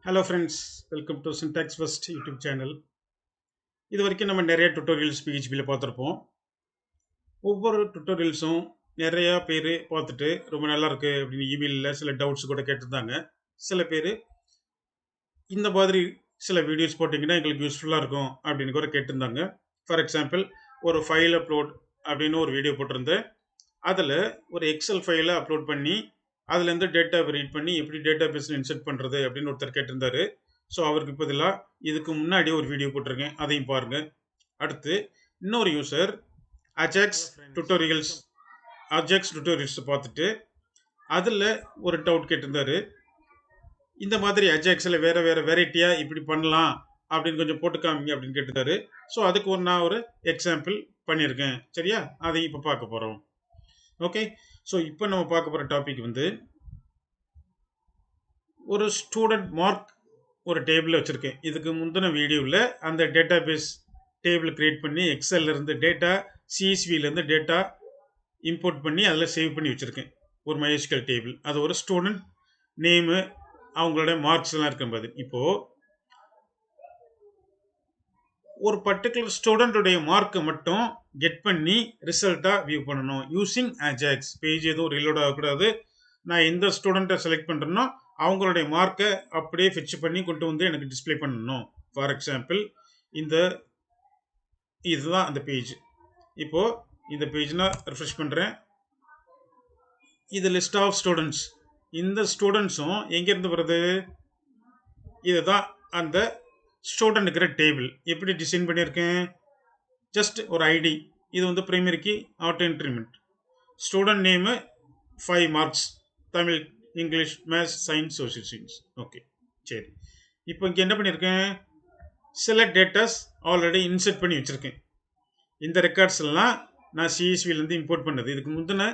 Hello friends, welcome to Syntax First YouTube channel. இது வரைக்கும் நம்ம நிறைய டுட்டோரியல்ஸ் PHPல பார்த்துருப்போம். ஒவ்வொரு டுட்டோரியல்ஸும் நிறைய பேர் பார்த்துட்டு ரொம்ப நல்லா இருக்கு அப்படின்னு இமெயிலில் சில டவுட்ஸ் கூட கேட்டிருந்தாங்க. சில பேர் இந்த மாதிரி சில வீடியோஸ் போட்டிங்கன்னா எங்களுக்கு யூஸ்ஃபுல்லாக இருக்கும் அப்படின்னு கூட கேட்டிருந்தாங்க. ஃபார் எக்ஸாம்பிள் ஒரு ஃபைல் அப்லோட் அப்படின்னு ஒரு வீடியோ போட்டிருந்தேன். அதில் ஒரு எக்ஸல் ஃபைலை அப்லோட் பண்ணி அதுலேருந்து டேட்டாவை ரீட் பண்ணி எப்படி டேட்டா பேஸில் இன்சர்ட் பண்ணுறது அப்படின்னு ஒருத்தர் கேட்டிருந்தாரு. ஸோ அவருக்கு பதிலாக இதுக்கு முன்னாடி ஒரு வீடியோ போட்டிருக்கேன், அதையும் பாருங்கள். அடுத்து இன்னொரு யூசர் அஜாக்ஸ் டுட்டோரியல்ஸ் பார்த்துட்டு அதில் ஒரு டவுட் கேட்டிருந்தாரு. இந்த மாதிரி அஜாக்ஸில் வேறு வேறு வெரைட்டியாக இப்படி பண்ணலாம் அப்படின்னு கொஞ்சம் போட்டுக்காமிங்க அப்படின்னு கேட்டிருந்தாரு. ஸோ அதுக்கு நான் ஒரு எக்ஸாம்பிள் பண்ணியிருக்கேன். சரியா, அதையும் இப்போ பார்க்க போகிறோம். ஓகே, ஸோ இப்போ நம்ம பார்க்க போகிற டாபிக் வந்து ஒரு ஸ்டூடெண்ட் மார்க் ஒரு டேபிளில் வச்சுருக்கேன். இதுக்கு முந்தின வீடியோவில் அந்த டேட்டா பேஸ் டேபிள் க்ரியேட் பண்ணி எக்ஸல்லேருந்து டேட்டா சிஎஸ்விலேருந்து டேட்டா இம்போர்ட் பண்ணி அதில் சேவ் பண்ணி வச்சுருக்கேன் ஒரு MySQL டேபிள். அது ஒரு ஸ்டூடெண்ட் நேமு அவங்களோட மார்க்ஸ்லாம் இருக்கும்போது இப்போது ஒரு பர்டிகுலர் ஸ்டூடெண்ட்டுடைய மார்க்கை மட்டும் கெட் பண்ணி ரிசல்ட்டாக வியூ பண்ணணும் யூஸிங் அஜாக்ஸ். பேஜ் எதுவும் ரீலோட் ஆகக்கூடாது. நான் எந்த ஸ்டூடெண்ட்டை செலக்ட் பண்ணுறேனோ அவங்களுடைய மார்க்கை அப்படியே ஃபிக்ஸ் பண்ணி கொண்டு வந்து எனக்கு டிஸ்பிளே பண்ணணும். ஃபார் எக்ஸாம்பிள் இதுதான் அந்த பேஜ். இப்போது இந்த பேஜ் நான் ரெஃப்ரெஷ் பண்ணுறேன். இது லிஸ்ட் ஆஃப் ஸ்டூடெண்ட்ஸ். இந்த ஸ்டூடெண்ட்ஸும் எங்கேருந்து வருது? இதுதான் அந்த ஸ்டூடெண்ட்டுக்கிற டேபிள். எப்படி டிசைன் பண்ணியிருக்கேன்? ஜஸ்ட் ஒரு ஐடி. இது வந்து பிரைமரிக்கு auto increment. Student name 5 marks, Tamil, English, maths, science, social science. Okay, சரி. இப்போ இங்கே என்ன பண்ணியிருக்கேன்? சில டேட்டாஸ் ஆல்ரெடி இன்சர்ட் பண்ணி வச்சுருக்கேன். இந்த ரெக்கார்ட்ஸ் எல்லாம் நான் சிஎஸ்விலேருந்து இம்போர்ட் பண்ணது. இதுக்கு முந்தின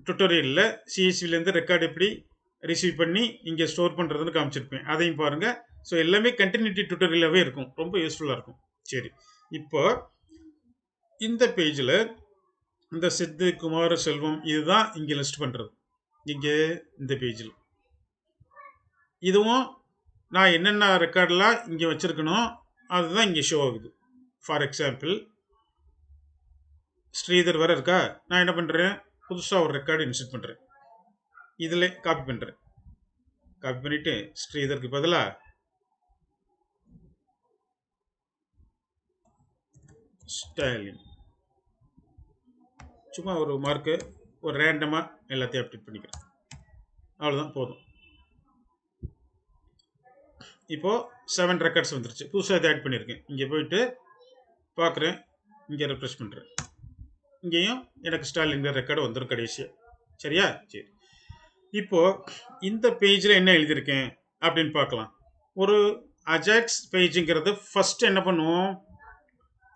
டுட்டோரியலில் சிஎஸ்விலேருந்து ரெக்கார்டு எப்படி ரிசீவ் பண்ணி இங்கே ஸ்டோர் பண்ணுறதுன்னு காமிச்சிருப்பேன். அதையும் பாருங்கள். ஸோ எல்லாமே கண்டினியூட்டி டுட்டோரியலாகவே இருக்கும், ரொம்ப யூஸ்ஃபுல்லாக இருக்கும். சரி, இப்போ இந்த பேஜில் இந்த சித்து, குமார, செல்வம் இதுதான் இங்கே லிஸ்ட் பண்ணுறது. இங்கே இந்த பேஜில் இதுவும் நான் என்னென்ன ரெக்கார்டெலாம் இங்கே வச்சுருக்கணும் அதுதான் இங்கே ஷோ ஆகுது. ஃபார் எக்ஸாம்பிள் ஸ்ரீதர் வர இருக்கா. நான் என்ன பண்ணுறேன்? புதுசாக ஒரு ரெக்கார்டு இன்சர்ட் பண்ணுறேன். இதில் காப்பி பண்ணுறேன். காப்பி பண்ணிவிட்டு ஸ்ரீதருக்கு பதிலாக ஸ்டாலின் சும்மா ஒரு மார்க்கு ஒரு ரேண்டமாக எல்லாத்தையும் அப்டேட் பண்ணிக்கிறேன். அவ்வளோதான், போதும். இப்போது 7 ரெக்கார்ட்ஸ் வந்துருச்சு. புதுசாக இதை ஆட் பண்ணியிருக்கேன். இங்கே போயிட்டு பார்க்குறேன், இங்கே ரெஃப்ரெஷ் பண்ணுறேன். இங்கேயும் எனக்கு ஸ்டாலின் ரெக்கார்டு வந்துடும் கடைசியாக. சரியா? சரி, இப்போது இந்த பேஜில் என்ன எழுதியிருக்கேன் அப்படின்னு பார்க்கலாம். ஒரு அஜாக்ஸ் பேஜுங்கிறது ஃபஸ்ட்டு என்ன பண்ணுவோம்?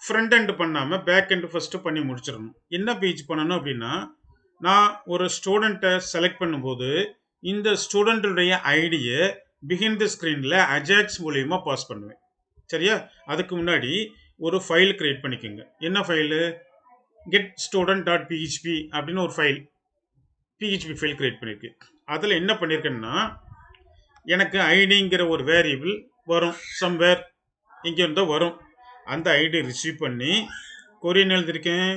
ஃப்ரண்ட் எண்டு பண்ணாமல் பேக் எண்டு ஃபஸ்ட்டு பண்ணி முடிச்சிடணும். என்ன பேஜ் பண்ணணும் அப்படின்னா, நான் ஒரு ஸ்டூடெண்ட்டை செலக்ட் பண்ணும்போது இந்த ஸ்டூடெண்ட்டுடைய ஐடியை பிஹைண்ட் த ஸ்க்ரீனில் அஜாக்ஸ் மூலியமாக பாஸ் பண்ணுவேன். சரியா? அதுக்கு முன்னாடி ஒரு ஃபைல் க்ரியேட் பண்ணிக்கோங்க. என்ன ஃபைலு? getStudent.php அப்படின்னு ஒரு ஃபைல், PHP ஃபைல் க்ரியேட் பண்ணியிருக்கு. அதில் என்ன பண்ணியிருக்கேன்னா, எனக்கு ஐடிங்கிற ஒரு வேரியபிள் வரும், சம்வேர் இங்கே இருந்தால் வரும். அந்த ஐடி ரிசீவ் பண்ணி கொரியன் எழுதியிருக்கேன்.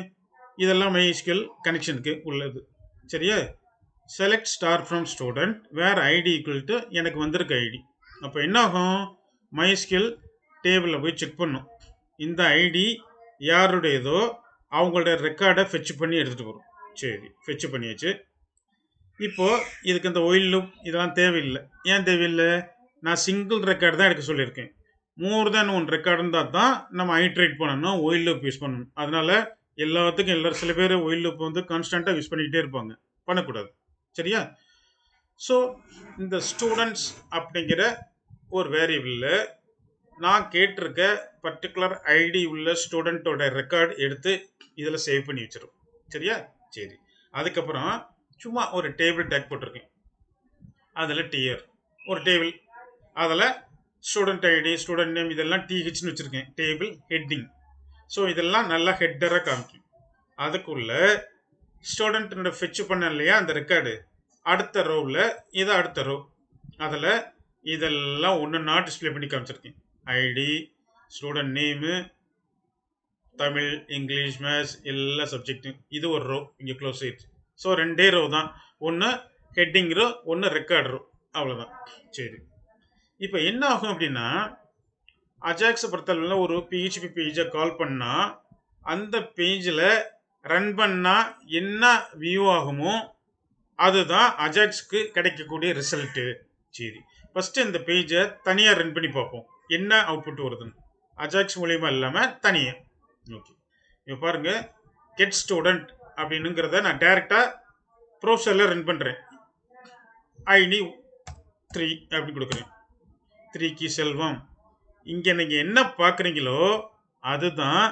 இதெல்லாம் MySQL கனெக்ஷனுக்கு உள்ளது. சரியா? Select star from student where ID equal to எனக்கு வந்திருக்க ஐடி. அப்போ என்ன ஆகும்? MySQL டேபிளில் போய் செக் பண்ணும். இந்த ஐடி யாருடையதோ அவங்களோட ரெக்கார்டை ஃபெச் பண்ணி எடுத்துகிட்டு வரும். சரி, ஃபெச் பண்ணியாச்சு. இப்போது இதுக்கு இந்த ஒயில் லூப் இதெல்லாம் தேவையில்லை. ஏன் தேவையில்லை? நான் சிங்கிள் ரெக்கார்டு தான் எடுக்க சொல்லியிருக்கேன். மோர் தேன் 1 ரெக்கார்டு இருந்தால் தான் நம்ம ஐட்ரேட் பண்ணணும், ஒயில் லூப் யூஸ் பண்ணணும். அதனால் எல்லாத்துக்கும் எல்லோரும் சில பேர் ஒயில் லூப் வந்து கான்ஸ்டண்ட்டாக யூஸ் பண்ணிக்கிட்டே இருப்பாங்க, பண்ணக்கூடாது. சரியா? ஸோ இந்த ஸ்டூடெண்ட்ஸ் அப்படிங்கிற ஒரு வேரியபிளில் நான் கேட்டிருக்க பர்டிகுலர் ஐடி உள்ள ஸ்டூடெண்ட்டோட ரெக்கார்டு எடுத்து இதில் சேவ் பண்ணி வச்சிடும். சரியா? சரி, அதுக்கப்புறம் சும்மா ஒரு டேபிள் டேக் போட்டிருக்கேன். அதில் டிஆர் ஒரு டேபிள், அதில் ஸ்டூடெண்ட் ஐடி, ஸ்டூடெண்ட் நேம் இதெல்லாம் டிஹெச்னு வச்சுருக்கேன். Table heading. ஸோ இதெல்லாம் நல்லா ஹெட்டராக காமிக்கும். அதுக்குள்ளே ஸ்டூடெண்ட்டோட ஃபெச் பண்ண இல்லையா அந்த ரெக்கார்டு, அடுத்த ரோவில் இது அடுத்த ரோ. அதில் இதெல்லாம் ஒன்றுன்னா டிஸ்பிளே பண்ணி காமிச்சிருக்கேன். ID, student name, Tamil, English, maths எல்லா சப்ஜெக்ட்டும். இது ஒரு ரோ இங்கே க்ளோஸ் ஆயிடுச்சு. ஸோ 2 ரோ தான். ஒன்று ஹெட்டிங் ரோ, ஒன்று ரெக்கார்ட் ரோ. அவ்வளோதான். சரி, இப்போ என்ன ஆகும் அப்படின்னா, அஜாக்ஸை பொறுத்தளவில் ஒரு பிஹெச்பி பேஜை கால் பண்ணால் அந்த பேஜில் ரன் பண்ணால் என்ன வியூ ஆகுமோ அதுதான் அஜாக்ஸ்க்கு கிடைக்கக்கூடிய ரிசல்ட்டு. சரி, ஃபஸ்ட்டு இந்த பேஜை தனியாக ரன் பண்ணி பார்ப்போம் என்ன அவுட்புட் வருதுன்னு. அஜாக்ஸ் மூலியமா இல்லாமல் தனியாக. ஓகே, இப்போ பாருங்கள், கெட் ஸ்டூடெண்ட் அப்படின்னுங்கிறத நான் டைரெக்டாக ப்ரௌசரில் ரன் பண்ணுறேன். ஐடி 3 அப்படி கொடுக்குறேன். 3 செல்வம். இங்கே நீங்கள் என்ன பார்க்குறீங்களோ அதுதான்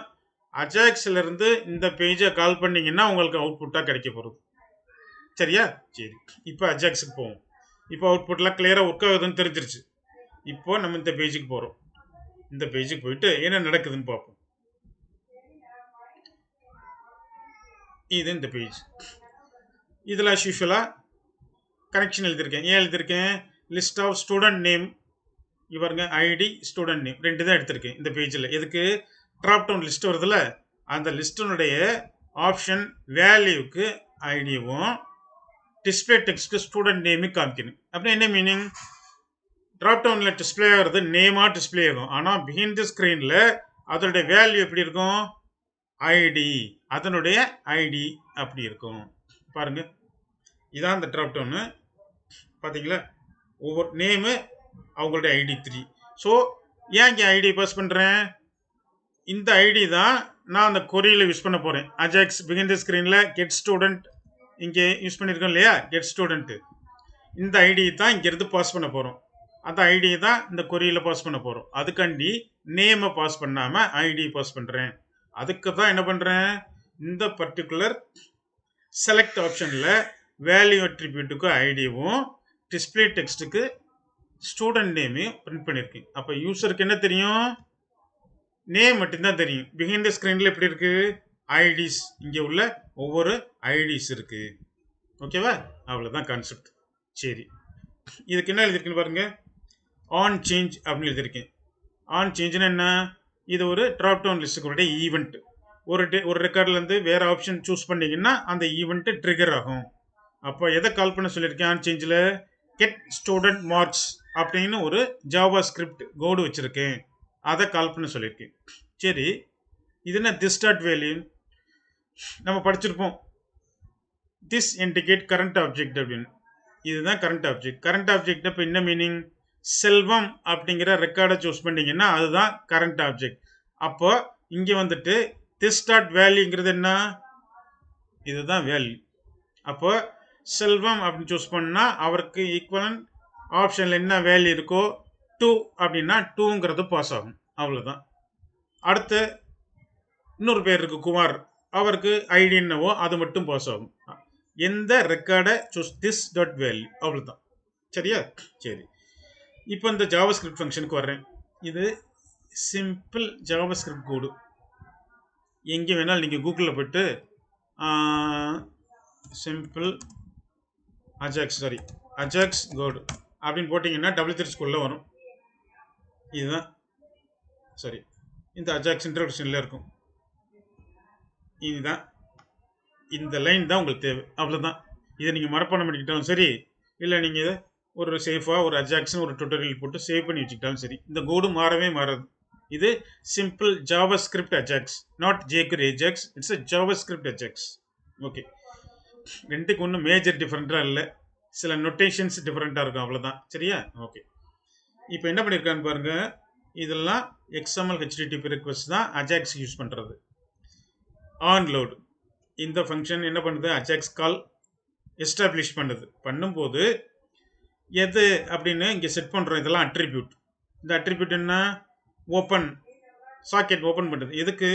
அஜாக்ஸ்லேருந்து இந்த பேஜை கால் பண்ணிங்கன்னா உங்களுக்கு அவுட்புட்டாக கிடைக்க போகிறது. சரியா? சரி, இப்போ அஜாக்ஸுக்கு போவோம். இப்போ அவுட்புட்லாம் கிளியராக ஒர்க் ஆகுதுன்னு தெரிஞ்சிருச்சு. இப்போ நம்ம இந்த பேஜுக்கு போகிறோம். இந்த பேஜுக்கு போயிட்டு என்ன நடக்குதுன்னு பார்ப்போம். இது இந்த பேஜ். இதில் யூஸ்வலாக கனெக்ஷன் எழுதியிருக்கேன். ஏன் எழுதியிருக்கேன்? லிஸ்ட் ஆஃப் ஸ்டூடெண்ட் நேம், இவருங்க ஐடி, ஸ்டூடெண்ட் நேம் 2 தான் எடுத்திருக்கேன் இந்த பேஜில். எதுக்கு? ட்ராப் டவுன் லிஸ்ட் வருதுல்ல, அந்த லிஸ்ட்டினுடைய ஆப்ஷன் வேல்யூக்கு ஐடியும் டிஸ்பிளே டெக்ஸ்ட்டு ஸ்டூடெண்ட் நேமு காமிக்கணும். அப்படின்னா என்ன மீனிங்? ட்ராப் டவுனில் டிஸ்பிளே ஆகிறது நேமாக டிஸ்பிளே ஆகும். ஆனால் பிஹைண்ட் தி ஸ்க்ரீனில் அதனுடைய வேல்யூ எப்படி இருக்கும்? ஐடி, அதனுடைய ஐடி அப்படி இருக்கும். பாருங்கள், இதான் இந்த ட்ராப் டவுனு. பார்த்தீங்களா? ஒவ்வொரு நேமு அவங்களுடைய ஐடி 3. ஸோ ஏன் இங்கே ஐடி பாஸ் பண்ணுறேன்? இந்த ஐடி தான் நான் அந்த கொரியில் யூஸ் பண்ண போகிறேன். அஜாக்ஸ் பிஹைண்ட் தி ஸ்க்ரீனில் கெட் ஸ்டூடெண்ட் இங்கே யூஸ் பண்ணியிருக்கோம் இல்லையா, கெட் ஸ்டூடெண்ட்டு. இந்த ஐடி தான் இங்கேருந்து பாஸ் பண்ண போகிறோம். அந்த ஐடி தான் இந்த கொரியில் பாஸ் பண்ண போகிறோம். அதுக்காண்டி நேமை பாஸ் பண்ணாமல் ஐடி பாஸ் பண்ணுறேன். அதுக்கு தான் என்ன பண்ணுறேன்? இந்த பர்டிகுலர் செலக்ட் ஆப்ஷனில் வேல்யூ அட்ரிபியூட்டுக்கு ஐடியும் டிஸ்பிளே டெக்ஸ்ட்டுக்கு ஸ்டூடெண்ட் நேமையும் பிரிண்ட் பண்ணியிருக்கேன். அப்போ யூஸருக்கு என்ன தெரியும்? நேம் மட்டும்தான் தெரியும். பிஹைண்ட் தி ஸ்க்ரீனில் எப்படி இருக்குது? ஐடிஸ், இங்கே உள்ள ஒவ்வொரு ஐடிஸ் இருக்குது. ஓகேவா? அவ்வளோதான் கான்செப்ட். சரி, இதுக்கு என்ன எழுதியிருக்குன்னு பாருங்கள். ஆன் சேஞ்ச் அப்படின்னு எழுதியிருக்கேன். ஆன் சேஞ்சுன்னு என்ன? இது ஒரு ட்ராப் டவுன் லிஸ்ட்டுக்குடைய ஈவெண்ட். ஒரு ரெக்கார்ட்லேருந்து வேறு ஆப்ஷன் சூஸ் பண்ணிங்கன்னா அந்த ஈவெண்ட்டு ட்ரிகர் ஆகும். அப்போ எதை கால் பண்ண சொல்லியிருக்கேன்? ஆன் சேஞ்சில் கெட் ஸ்டூடெண்ட் மார்க்ஸ் அப்படின்னு ஒரு ஜாவா ஸ்கிரிப்ட் கோடு வச்சுருக்கேன். அதை கால் பண்ண சொல்லியிருக்கேன். சரி, இது என்ன? திஸ் டாட் வேல்யூ நம்ம படிச்சிருப்போம். திஸ் இண்டிகேட் கரண்ட் ஆப்ஜெக்ட் அப்படின்னு. இதுதான் கரண்ட் ஆப்ஜெக்ட். கரண்ட் ஆப்ஜெக்ட் இப்போ என்ன மீனிங்? செல்வம் அப்படிங்கிற ரெக்கார்டை சூஸ் பண்ணிங்கன்னா அதுதான் கரண்ட் ஆப்ஜெக்ட். அப்போ இங்கே வந்துட்டு திஸ் டாட் வேல்யூங்கிறது என்ன? இதுதான் வேல்யூ. அப்போ செல்வம் அப்படின்னு சூஸ் பண்ணால் அவருக்கு ஈக்குவலன் ஆப்ஷனில் என்ன வேல்யூ இருக்கோ 2 அப்படின்னா 2ங்கிறது பாஸ் ஆகும். அவ்வளோதான். அடுத்து இன்னொரு பேர் இருக்குது குமார், அவருக்கு ஐடி என்னவோ அது மட்டும் பாஸ் ஆகும். எந்த ரெக்கார்டை சூஸ் திஸ் டாட் வேல்யூ, அவ்வளோதான். சரியா? சரி, இப்போ இந்த ஜாவா ஸ்கிரிப்ட் ஃபங்க்ஷனுக்கு வர்றேன். இது சிம்பிள் ஜாவா ஸ்கிரிப்ட் கோடு. எங்கே வேணாலும் நீங்கள் கூகுளில் போய்ட்டு சிம்பிள் அஜாக்ஸ் கோடு அப்படின்னு போட்டிங்கன்னா W3 ஸ்கூலில் வரும். இதுதான் சரி, இந்த அஜாக்ஸ் இன்ட்ரோடக்ஷனில் இருக்கும். இதுதான், இந்த லைன் தான் உங்களுக்கு தேவை. அவ்வளோதான். இதை நீங்கள் மனப்பாடம் பண்ணிக்கிட்டாலும் சரி, இல்லை நீங்கள் இதை ஒரு சேஃபாக ஒரு அஜாக்ஸ்னு ஒரு டுட்டோரியல் போட்டு சேவ் பண்ணி வச்சுக்கிட்டாலும் சரி, இந்த கோடு மாறவே மாறாது. இது simple Java script Ajax, not jQuery Ajax. It's a Java script Ajax. Okay, ரெண்டுக்கு ஒன்றும் மேஜர் டிஃப்ரெண்ட்டாக இல்லை, சில நொட்டேஷன்ஸ் டிஃப்ரெண்ட்டாக இருக்கும், அவ்வளோதான். சரியா? ஓகே, இப்போ என்ன பண்ணியிருக்கான்னு பாருங்கள். இதெல்லாம் XML HTTP ரெக்வஸ்ட் தான் அஜாக்ஸ் யூஸ் பண்ணுறது. ஆன்லோடு இந்த ஃபங்க்ஷன் என்ன பண்ணுது? அஜாக்ஸ் கால் எஸ்டாப்ளிஷ் பண்ணுது. பண்ணும்போது எது அப்படின்னு இங்கே செட் பண்ணுறோம். இதெல்லாம் அட்ரிபியூட். இந்த அட்ரிபியூட் என்ன? ஓப்பன் சாக்கெட் ஓப்பன் பண்ணுறது. எதுக்கு?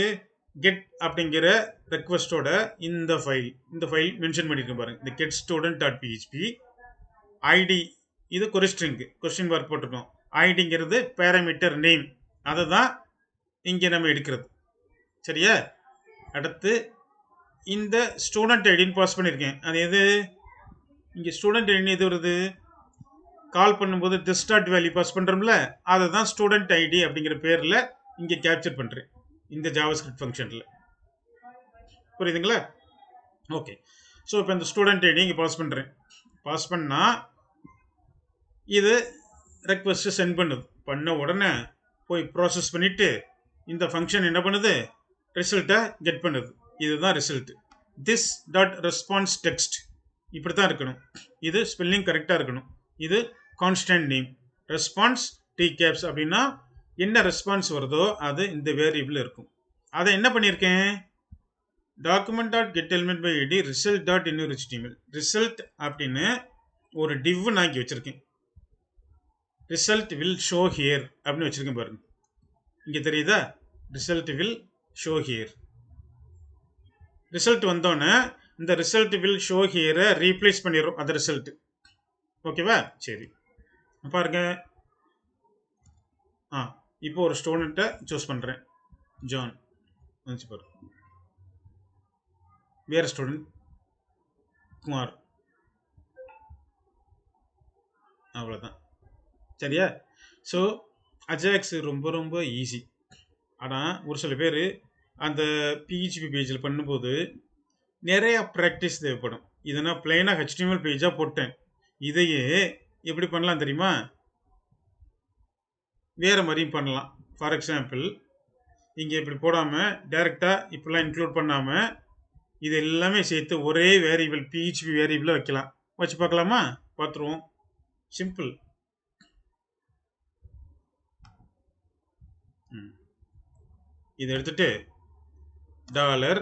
கெட் அப்படிங்கிற ரெக்வஸ்டோட இந்த ஃபைல் மென்ஷன் பண்ணியிருக்கேன் பாருங்கள். இந்த get student dot PHP ID, இது கொரிஸ்ட்ரிங்கு, கொஸ்டின் மார்க் போட்டிருக்கோம். ஐடிங்கிறது பேராமீட்டர் நேம், அதை தான் இங்கே நம்ம எடுக்கிறது. சரியா? அடுத்து இந்த ஸ்டூடெண்ட் ஐடின்னு பாஸ் பண்ணியிருக்கேன். அது எது? இங்கே ஸ்டூடெண்ட் ஐடின்னு எது வருது? கால் பண்ணும்போது this டாட் வேல்யூ பாஸ் பண்ணுறோம்ல, அதை தான் ஸ்டூடெண்ட் ஐடி அப்படிங்கிற பேரில் இங்கே கேப்சர் பண்ணுறேன் இந்த ஜாவாஸ்கிரிப்ட் ஃபங்க்ஷனில். புரியுதுங்களா? ஓகே. ஸோ இப்போ இந்த ஸ்டூடெண்ட் ஐடி இங்கே பாஸ் பண்ணுறேன். பாஸ் பண்ணால் இது ரெக்வஸ்ட்டு சென்ட் பண்ணுது. பண்ண உடனே போய் ப்ராசஸ் பண்ணிவிட்டு இந்த ஃபங்க்ஷன் என்ன பண்ணுது, ரிசல்ட்டை கெட் பண்ணுது. இதுதான் result. This dot response text இப்படி தான் இருக்கணும். இது ஸ்பெல்லிங் கரெக்டாக இருக்கணும். இது constant name. Response T caps அப்படின்னா என்ன ரெஸ்பான்ஸ் வருதோ அது இந்த வேரியபிள் இருக்கும். அதை என்ன பண்ணியிருக்கேன், document dot get element by ID result dot இன்னொரு HTML ரிசல்ட் அப்படின்னு ஒரு டிவ் நான் இங்கே வச்சுருக்கேன். ரிசல்ட் வில் ஷோ ஹியர் அப்படின்னு வச்சுருக்கேன் பாருங்க. இங்கே தெரியுதா, result will show here. Result வந்தோன்னே இந்த ரிசல்ட் வில் ஷோ ஹியரை ரீப்ளேஸ் பண்ணிடுறோம் அந்த ரிசல்ட். ஓகேவா? சரி பாருங்க. இப்போ ஒரு ஸ்டூடெண்ட்டை சூஸ் பண்ணுறேன். ஜான் வந்துச்சு பாருங்க. வேறு ஸ்டூடெண்ட் குமார். அவ்வளோதான். சரியா? ஸோ அஜாக்ஸ் ரொம்ப ரொம்ப ஈஸி. ஆனால் ஒரு சில பேர் அந்த PHP பேஜில் பண்ணும்போது நிறையா ப்ராக்டிஸ் தேவைப்படும். இதை நான் பிளைனாக HTML பேஜாக போட்டேன். இதையே எப்படி பண்ணலாம் தெரியுமா, வேறு மாதிரியும் பண்ணலாம். ஃபார் எக்ஸாம்பிள் இங்கே இப்படி போடாமல் டைரெக்டாக இப்படிலாம் இன்க்ளூட் பண்ணாமல் இது எல்லாமே சேர்த்து ஒரே வேரியபிள் PHP வேரியபிளாக வைக்கலாம். வச்சு பார்க்கலாமா? பார்த்துருவோம். சிம்பிள். இதை எடுத்துட்டு டாலர்,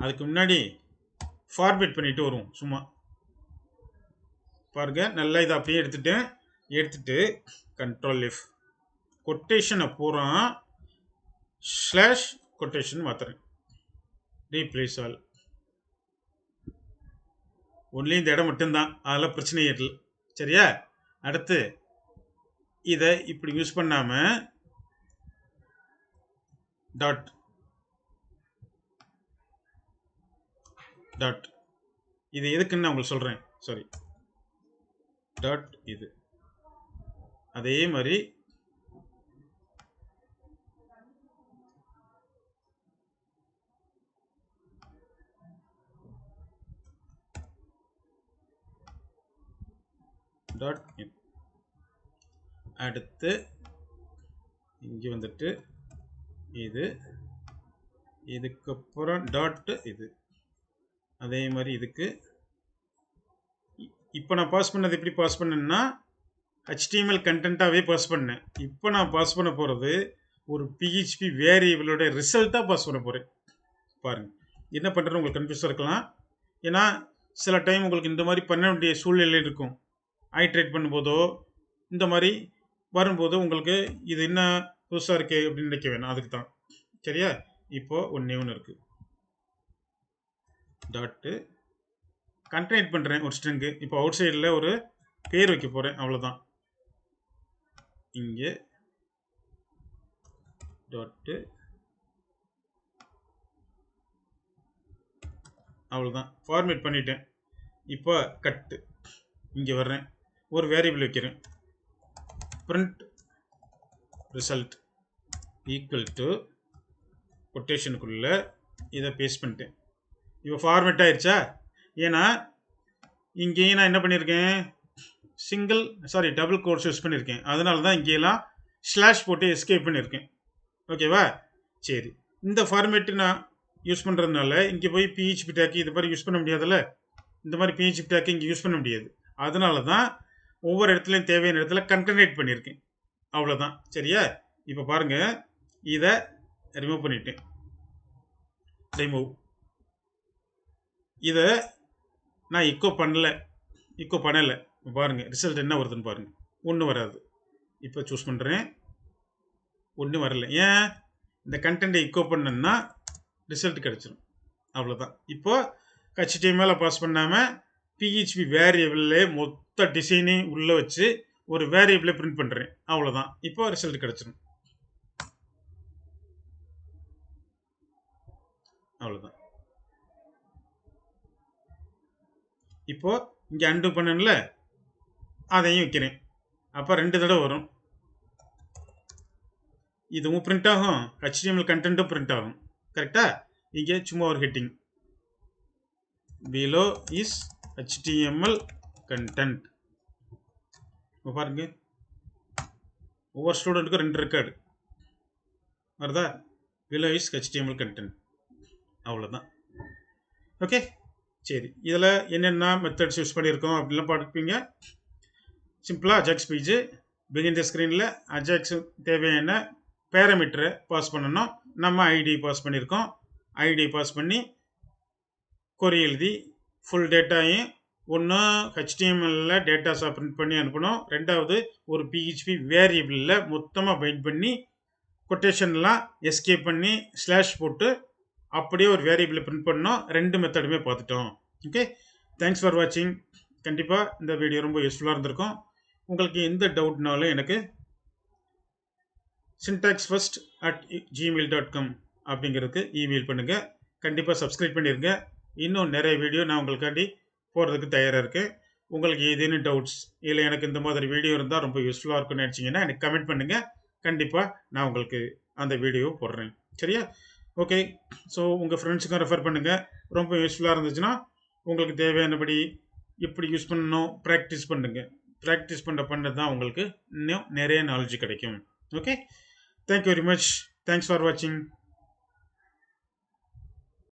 அதுக்கு முன்னாடி ஃபார்மேட் பண்ணிட்டு வருவோம். சும்மா பாருங்க. நல்லா இதை அப்படியே எடுத்துட்டு கண்ட்ரோல் F கொட்டேஷனை பூரா ஸ்லாஷ் கொட்டேஷன் மாற்றுறேன். Replace all. ஒன்லி இந்த இடம் மட்டும்தான், அதெல்லாம் பிரச்சனையே இல்லை. சரியா? அடுத்து இதை இப்படி யூஸ் பண்ணாமல் டாட் டாட் இது எதுக்குன்னு நான் உங்களுக்கு சொல்கிறேன். சாரி, டாட் இது அதே மாதிரி டாட் இன். அடுத்து இங்கே வந்துட்டு இது, இதுக்கப்புறம் டாட் இது, அதே மாதிரி இதுக்கு. இப்போ நான் பாஸ் பண்ணது எப்படி பாஸ் பண்ணேன்னா HTML கண்டென்ட்டாகவே பாஸ் பண்ணேன். இப்போ நான் பாஸ் பண்ண போகிறது ஒரு PHP வேரியபிளோட ரிசல்ட்டாக பாஸ் பண்ண போகிறேன். பாருங்கள் என்ன பண்ணுறது உங்களுக்கு கன்ஃபியூஸாக இருக்கலாம். ஏன்னா சில டைம் உங்களுக்கு இந்த மாதிரி பண்ண வேண்டிய சூழ்நிலை இருக்கும். ஐட்ரேட் பண்ணும்போதோ இந்த மாதிரி வரும்போது உங்களுக்கு இது என்ன புதுசாக இருக்குது அப்படின்னு நினைக்க வேணாம். அதுக்கு தான். சரியா? இப்போது ஒன்று இருக்குது. டாட்டு கண்டெய்ன் பண்ணுறேன் ஒரு ஸ்ட்ரிங்கு. இப்போ அவுட் சைடில் ஒரு பேர் வைக்க போகிறேன். அவ்வளோதான். இங்கே டாட்டு அவ்வளோதான். ஃபார்மேட் பண்ணிட்டேன். இப்போ கட்டு இங்கே வர்றேன். ஒரு வேரியபிள் வைக்கிறேன். பிரிண்ட் ரிசல்ட் ஈக்குவல் டு கொட்டேஷனுக்குள்ளே இதை பேஸ்ட் பண்ணிட்டேன். இப்போ ஃபார்மேட் ஆயிடுச்சா? ஏன்னா இங்கேயும் நான் என்ன பண்ணியிருக்கேன், டபுள் கோட்ஸ் யூஸ் பண்ணியிருக்கேன். அதனால தான் இங்கேயெல்லாம் ஸ்லாஷ் போட்டு எஸ்கேப் பண்ணியிருக்கேன். ஓகேவா? சரி, இந்த ஃபார்மேட்டு நான் யூஸ் பண்ணுறதுனால இங்கே போய் PHP டேக்கு இது மாதிரி யூஸ் பண்ண முடியாதுல்ல. இந்த மாதிரி PHP டேக்கு இங்கே யூஸ் பண்ண முடியாது. அதனால தான் ஒவ்வொரு இடத்துலையும் தேவையான இடத்துல கன்கனேட் பண்ணியிருக்கேன். அவ்வளோதான். சரியா? இப்போ பாருங்கள், இதை ரிமூவ் பண்ணிட்டேன். ரிமூவ். இதை நான் இக்கோ பண்ணலை. பாருங்கள் ரிசல்ட் என்ன வருதுன்னு பாருங்கள். ஒன்றும் வராது. இப்போ சூஸ் பண்ணுறேன். ஒன்றும் வரல. ஏன்? இந்த கண்டென்ட்டை இக்கோ பண்ணேன்னா ரிசல்ட் கிடச்சிடும். அவ்வளோதான். இப்போது HTML பாஸ் பண்ணாமல் PHP வேரியபிளே மொத்த டிசைனையும் உள்ளே வச்சு ஒரு வேரியபிளை பிரிண்ட் பண்ணுறேன். அவ்வளோதான். இப்போ ரிசல்ட் கிடச்சிடும். அவ்வளோதான். இப்போ இங்கே அண்டு பண்ணல, அதையும் வைக்கிறேன். அப்போ 2 தடவை வரும். இதுவும் பிரிண்ட் ஆகும், HTML கண்டென்ட்டும் பிரிண்ட் ஆகும். கரெக்டா? இங்கே சும்மா ஒரு heading, below is HTML content. பாருங்க, ஒவ்வொரு ஸ்டூடெண்ட்டுக்கும் 2 ரெக்கார்டு வருதா? below is HTML content. அவ்வளோதான். ஓகே, சரி. இதில் என்னென்ன மெத்தட்ஸ் யூஸ் பண்ணியிருக்கோம் அப்படின்லாம் பார்த்துப்பீங்க. சிம்பிளாக அஜாக்ஸ் பேஜ் பிகின் த ஸ்க்ரீனில் அஜாக்ஸ் தேவையான பேராமீட்டரை பாஸ் பண்ணணும். நம்ம ஐடி பாஸ் பண்ணியிருக்கோம். ஐடி பாஸ் பண்ணி கொரி எழுதி ஃபுல் டேட்டாயும் ஒன்று ஹெச்டிஎம்எல்லில் டேட்டாஸாக பிரிண்ட் பண்ணி அனுப்பணும். ரெண்டாவது ஒரு பிஹெச்பி வேரியபிளில் மொத்தமாக பைண்ட் பண்ணி கொட்டேஷன்லாம் எஸ்கேப் பண்ணி ஸ்லாஷ் போட்டு அப்படியே ஒரு வேரியபிளை பிரிண்ட் பண்ணோம். 2 மெத்தடுமே பார்த்துட்டோம். ஓகே, தேங்க்ஸ் ஃபார் வாட்சிங். கண்டிப்பாக இந்த வீடியோ ரொம்ப யூஸ்ஃபுல்லாக இருந்திருக்கும். உங்களுக்கு எந்த டவுட்னாலும் எனக்கு syntaxfirst@gmail.com அப்படிங்கிறதுக்கு இமெயில் பண்ணுங்கள். கண்டிப்பாக சப்ஸ்கிரைப் பண்ணிடுங்க. இன்னும் நிறைய வீடியோ நான் உங்களுக்காண்டி போகிறதுக்கு தயாராக இருக்கேன். உங்களுக்கு ஏதேனும் டவுட்ஸ் இல்லை எனக்கு இந்த மாதிரி வீடியோ இருந்தால் ரொம்ப யூஸ்ஃபுல்லாக இருக்கும்னு நினச்சிங்கன்னா எனக்கு கமெண்ட் பண்ணுங்கள். கண்டிப்பாக நான் உங்களுக்கு அந்த வீடியோ போடுறேன். சரியா? ஓகே, ஸோ உங்கள் ஃப்ரெண்ட்ஸுக்கும் ரெஃபர் பண்ணுங்கள். ரொம்ப யூஸ்ஃபுல்லாக இருந்துச்சுன்னா உங்களுக்கு தேவையானபடி எப்படி யூஸ் பண்ணணும் ப்ராக்டிஸ் பண்ணுங்கள். ப்ராக்டிஸ் பண்ண தான் உங்களுக்கு இன்னும் நிறைய நாலேஜ் கிடைக்கும். Okay, thank you very much. Thanks for வாட்சிங்.